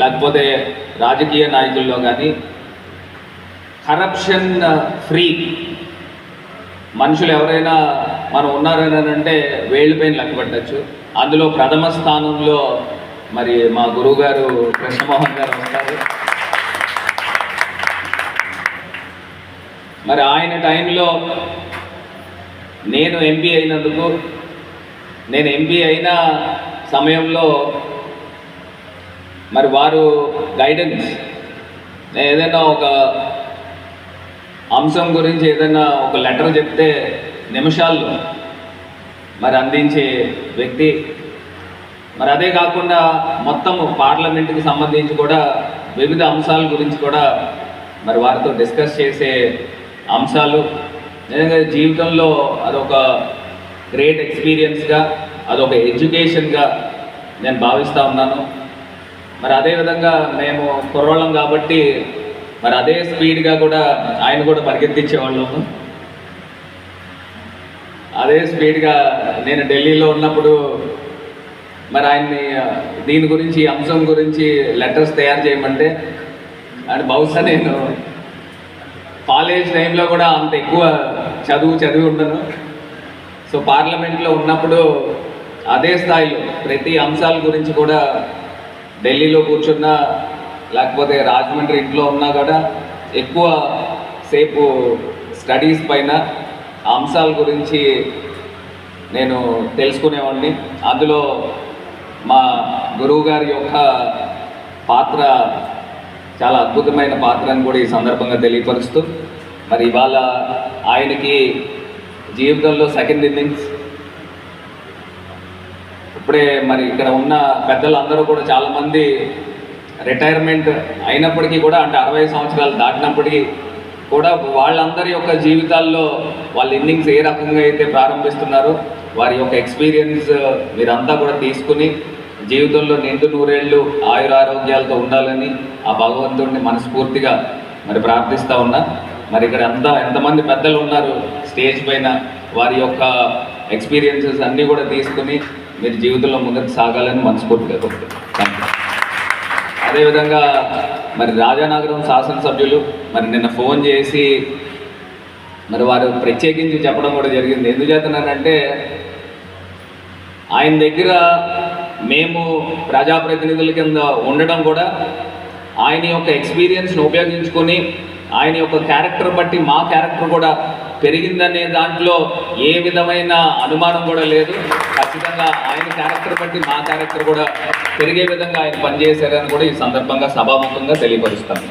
లేకపోతే రాజకీయ నాయకుల్లో కానీ కరప్షన్ ఫ్రీ మనుషులు ఎవరైనా మనం ఉన్నారని అంటే వేళ్ళపైన లెక్క పెట్టచ్చు. అందులో ప్రథమ స్థానంలో మరి మా గురువు గారు కృష్ణమోహన్ గారు వస్తారు. మరి ఆయన టైంలో నేను ఎంపీ అయినందుకు, నేను ఎంపీ అయిన సమయంలో మరి వారు గైడెన్స్, ఏదైనా ఒక అంశం గురించి ఏదైనా ఒక లెటర్ చెప్తే నిమిషాల్లో మరి అందించే వ్యక్తి. మరి అదే కాకుండా మొత్తం పార్లమెంట్కి సంబంధించి కూడా వివిధ అంశాల గురించి కూడా మరి వారితో డిస్కస్ చేసే అంశాలు నిజంగా జీవితంలో అదొక గ్రేట్ ఎక్స్పీరియన్స్గా, అదొక ఎడ్యుకేషన్గా నేను భావిస్తూ ఉన్నాను. మరి అదేవిధంగా మేము కుర్రోళ్ళం కాబట్టి మరి అదే స్పీడ్గా కూడా ఆయన కూడా పరిగెత్తించేవాళ్ళము. అదే స్పీడ్గా నేను ఢిల్లీలో ఉన్నప్పుడు మరి ఆయన్ని దీని గురించి, ఈ అంశం గురించి లెటర్స్ తయారు చేయమంటే అండ్ బహుశా నేను కాలేజ్ టైంలో కూడా అంత ఎక్కువ చదివి ఉండను. సో పార్లమెంట్లో ఉన్నప్పుడు అదే స్థాయిలో ప్రతి అంశాల గురించి కూడా ఢిల్లీలో కూర్చున్నా లేకపోతే రాజమండ్రి ఇంట్లో ఉన్నా కూడా ఎక్కువ సేపు స్టడీస్ పైన అంశాల గురించి నేను తెలుసుకునేవాడిని. అందులో మా గురువు గారి యొక్క పాత్ర చాలా అద్భుతమైన పాత్ర అని కూడా ఈ సందర్భంగా తెలియపరుస్తూ, మరి ఇవాళ ఆయనకి జీవితంలో సెకండ్ ఇన్నింగ్స్. ఇప్పుడే మరి ఇక్కడ ఉన్న పెద్దలందరూ కూడా చాలామంది రిటైర్మెంట్ అయినప్పటికీ కూడా, అంటే 60 సంవత్సరాలు దాటినప్పటికీ కూడా వాళ్ళందరి యొక్క జీవితాల్లో వాళ్ళ ఇన్నింగ్స్ ఏ రకంగా అయితే ప్రారంభిస్తున్నారో వారి యొక్క ఎక్స్పీరియన్స్ మీరంతా కూడా తీసుకుని జీవితంలో నిండు నూరేళ్ళు ఆయురారోగ్యాలతో ఉండాలని ఆ భగవంతుడిని మనస్ఫూర్తిగా మరి ప్రార్థిస్తూ ఉన్నా. మరి ఇక్కడ ఎంతమంది పెద్దలు ఉన్నారు స్టేజ్ పైన, వారి యొక్క ఎక్స్పీరియన్సెస్ అన్నీ కూడా తీసుకుని మీరు జీవితంలో ముందుకు సాగాలని మనస్ఫూర్తిగా కోరుకుంటున్నాను. అదేవిధంగా మరి రాజానగరం శాసనసభ్యులు మరి నిన్న ఫోన్ చేసి మరి వారు ప్రత్యేకించి చెప్పడం కూడా జరిగింది. ఎందుకు చేస్తున్నానంటే ఆయన దగ్గర మేము ప్రజాప్రతినిధుల కింద ఉండడం కూడా ఆయన యొక్క ఎక్స్పీరియన్స్ని ఉపయోగించుకొని ఆయన యొక్క క్యారెక్టర్ బట్టి మా క్యారెక్టర్ కూడా పెరిగిందనే దాంట్లో ఏ విధమైన అనుమానం కూడా లేదు. ఖచ్చితంగా ఆయన క్యారెక్టర్ బట్టి మా క్యారెక్టర్ కూడా పెరిగే విధంగా ఆయన పనిచేశారని కూడా ఈ సందర్భంగా సభాముఖంగా తెలియపరుస్తాను.